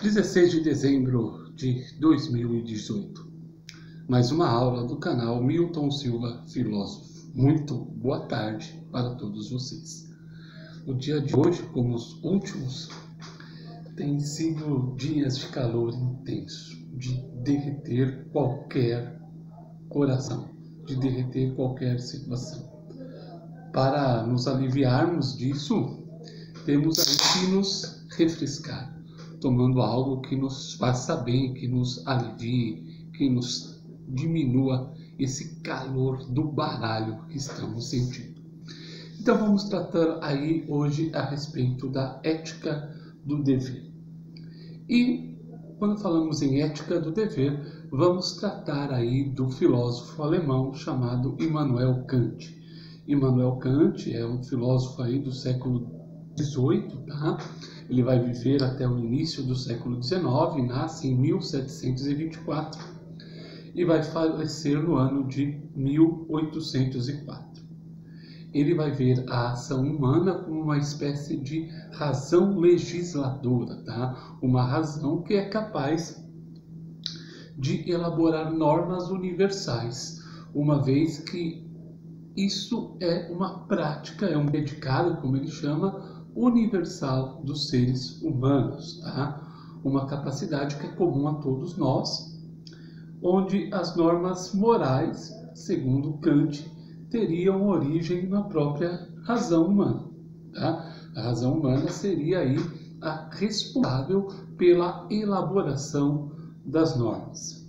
16 de dezembro de 2018. Mais uma aula do canal Milton Silva Filósofo. Muito boa tarde para todos vocês. O dia de hoje, como os últimos, tem sido dias de calor intenso, de derreter qualquer coração, de derreter qualquer situação. Para nos aliviarmos disso, temos aí que nos refrescar, tomando algo que nos faça bem, que nos alivie, que nos diminua esse calor do baralho que estamos sentindo. Então vamos tratar aí hoje a respeito da ética do dever. E quando falamos em ética do dever, vamos tratar aí do filósofo alemão chamado Immanuel Kant. Immanuel Kant é um filósofo aí do século XVIII, tá? Ele vai viver até o início do século XIX, nasce em 1724 e vai falecer no ano de 1804. Ele vai ver a ação humana como uma espécie de razão legisladora, tá? Uma razão que é capaz de elaborar normas universais, uma vez que isso é uma prática, é um predicado, como ele chama, universal dos seres humanos, tá? Uma capacidade que é comum a todos nós, onde as normas morais, segundo Kant, teriam origem na própria razão humana, tá? A razão humana seria aí a responsável pela elaboração das normas.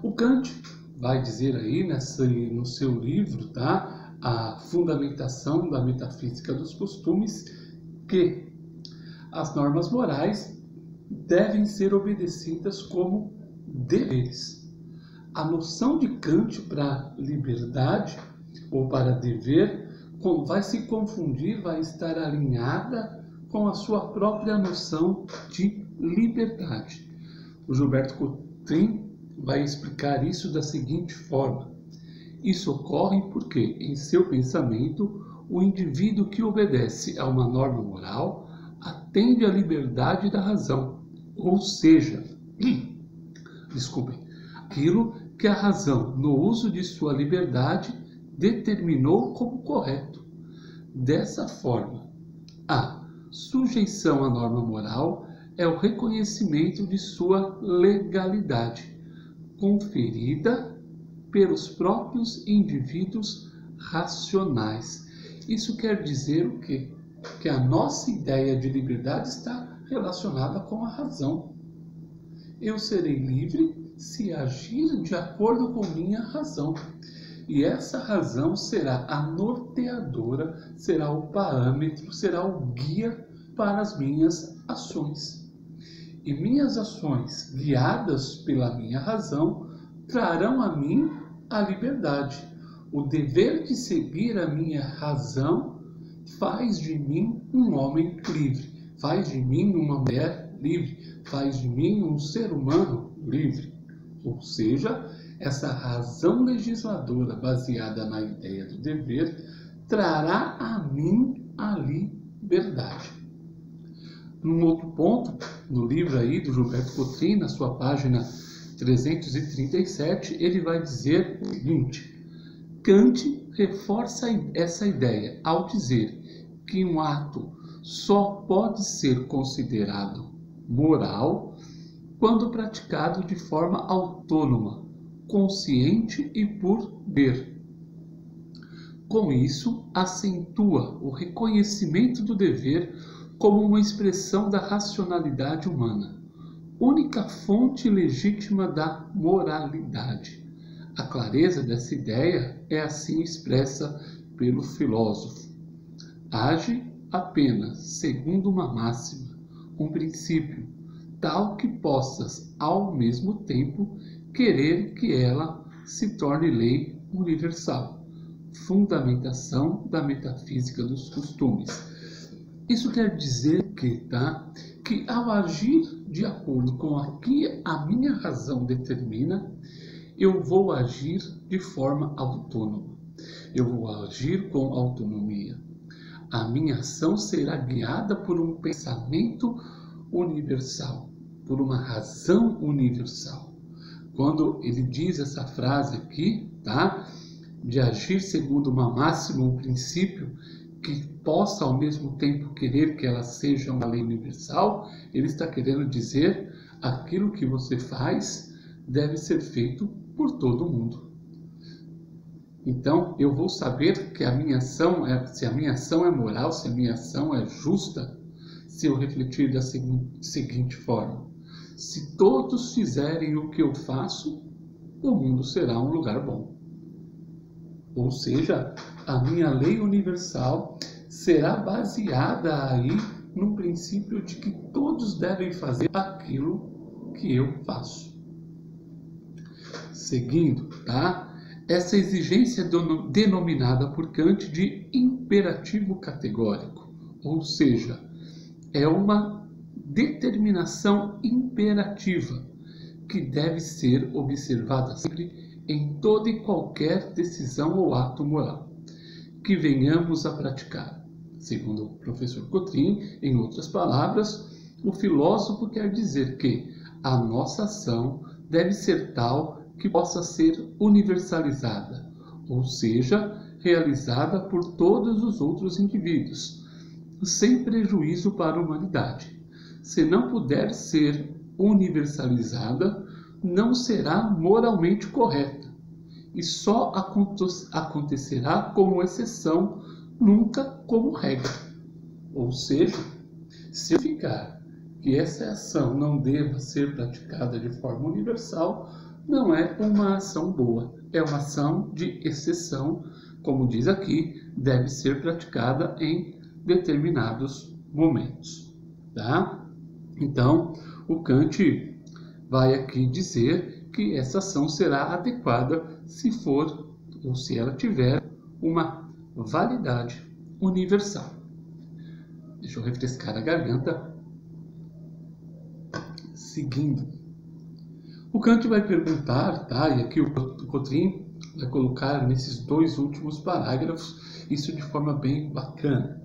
O Kant vai dizer aí no seu livro, tá? A Fundamentação da Metafísica dos Costumes, que as normas morais devem ser obedecidas como deveres. A noção de Kant para liberdade ou para dever vai se confundir, vai estar alinhada com a sua própria noção de liberdade. O Gilberto Cotrim vai explicar isso da seguinte forma: isso ocorre porque, em seu pensamento, o indivíduo que obedece a uma norma moral atende à liberdade da razão, ou seja, aquilo que a razão, no uso de sua liberdade, determinou como correto. Dessa forma, a sujeição à norma moral é o reconhecimento de sua legalidade, conferida pelos próprios indivíduos racionais. Isso quer dizer o quê? Que a nossa ideia de liberdade está relacionada com a razão. Eu serei livre se agir de acordo com minha razão. E essa razão será a norteadora, será o parâmetro, será o guia para as minhas ações. E minhas ações, guiadas pela minha razão, trarão a mim a liberdade. O dever de seguir a minha razão faz de mim um homem livre, faz de mim uma mulher livre, faz de mim um ser humano livre. Ou seja, essa razão legisladora baseada na ideia do dever trará a mim a liberdade. Num outro ponto, no livro aí do Gilberto Cotrim, na sua página 337, ele vai dizer o seguinte: Kant reforça essa ideia ao dizer que um ato só pode ser considerado moral quando praticado de forma autônoma, consciente e por ver. Com isso, acentua o reconhecimento do dever como uma expressão da racionalidade humana, única fonte legítima da moralidade. A clareza dessa ideia é assim expressa pelo filósofo: age apenas segundo uma máxima, um princípio, tal que possas, ao mesmo tempo, querer que ela se torne lei universal. Fundamentação da metafísica dos costumes. Isso quer dizer que ao agir de acordo com o que a minha razão determina, eu vou agir de forma autônoma. Eu vou agir com autonomia. A minha ação será guiada por um pensamento universal. por uma razão universal. Quando ele diz essa frase aqui, tá? De agir segundo uma máxima, um princípio que possa ao mesmo tempo querer que ela seja uma lei universal, ele está querendo dizer aquilo que você faz deve ser feito por todo mundo. Então, eu vou saber que a minha ação se a minha ação é moral, se a minha ação é justa, se eu refletir da seguinte forma: se todos fizerem o que eu faço, o mundo será um lugar bom. Ou seja, a minha lei universal será baseada aí no princípio de que todos devem fazer aquilo que eu faço. Seguindo, tá? Essa exigência é denominada por Kant de imperativo categórico, ou seja, é uma determinação imperativa que deve ser observada sempre em toda e qualquer decisão ou ato moral que venhamos a praticar. Segundo o professor Cotrim, em outras palavras, o filósofo quer dizer que a nossa ação deve ser tal que possa ser universalizada, ou seja, realizada por todos os outros indivíduos, sem prejuízo para a humanidade. Se não puder ser universalizada, não será moralmente correta e só acontecerá como exceção, nunca como regra. Ou seja, se eu ficar que essa ação não deva ser praticada de forma universal, não é uma ação boa, é uma ação de exceção, como diz aqui, deve ser praticada em determinados momentos, tá? Então, o Kant vai aqui dizer que essa ação será adequada se for ou se ela tiver uma validade universal. Deixa eu refrescar a garganta. Seguindo, o Kant vai perguntar, tá? E aqui o Cotrim vai colocar nesses dois últimos parágrafos isso de forma bem bacana.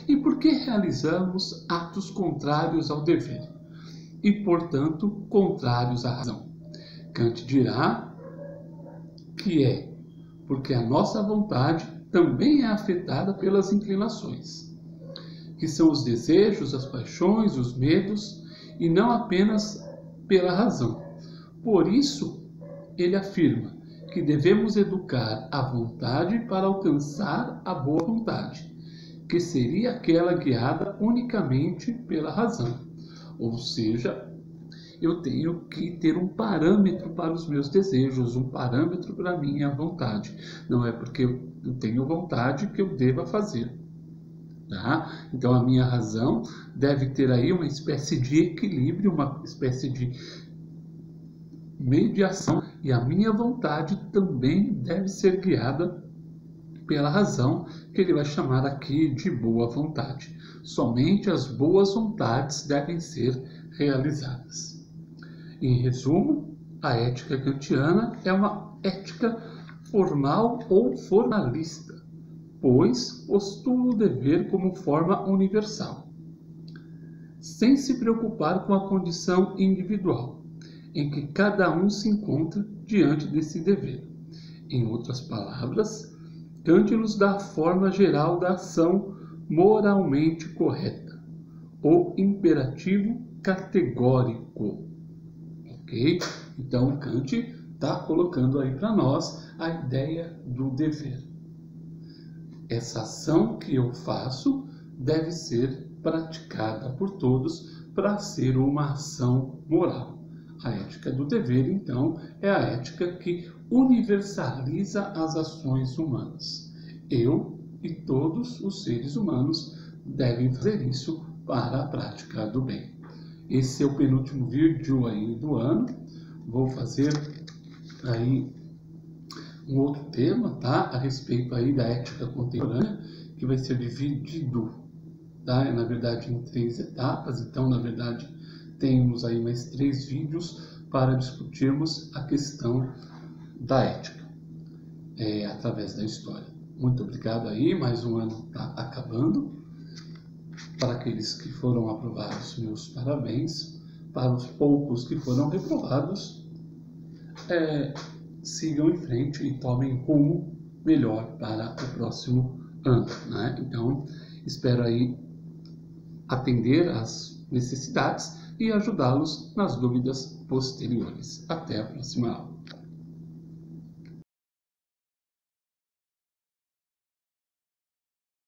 E por que realizamos atos contrários ao dever e, portanto, contrários à razão? Kant dirá que é porque a nossa vontade também é afetada pelas inclinações, que são os desejos, as paixões, os medos, e não apenas pela razão. Por isso, ele afirma que devemos educar a vontade para alcançar a boa vontade, que seria aquela guiada unicamente pela razão. Ou seja, eu tenho que ter um parâmetro para os meus desejos, um parâmetro para a minha vontade. Não é porque eu tenho vontade que eu deva fazer. Tá? Então a minha razão deve ter aí uma espécie de equilíbrio, uma espécie de mediação, e a minha vontade também deve ser guiada pela razão, que ele vai chamar aqui de boa vontade. Somente as boas vontades devem ser realizadas. Em resumo, a ética kantiana é uma ética formal ou formalista, pois postula o dever como forma universal, sem se preocupar com a condição individual em que cada um se encontra diante desse dever. Em outras palavras, Kant nos dá a forma geral da ação moralmente correta, o imperativo categórico. Ok? Então, Kant está colocando aí para nós a ideia do dever. Essa ação que eu faço deve ser praticada por todos para ser uma ação moral. A ética do dever, então, é a ética que universaliza as ações humanas. Eu e todos os seres humanos devem fazer isso para a prática do bem. Esse é o penúltimo vídeo aí do ano. Vou fazer aí um outro tema, tá? A respeito aí da ética contemporânea, que vai ser dividido, tá? Na verdade, em 3 etapas. Então, na verdade, temos aí mais 3 vídeos para discutirmos a questão da ética através da história. Muito obrigado aí, mais um ano está acabando. Para aqueles que foram aprovados, meus parabéns. para os poucos que foram reprovados, sigam em frente e tomem rumo melhor para o próximo ano, né? Então, espero aí atender às necessidades e ajudá-los nas dúvidas posteriores. Até a próxima aula.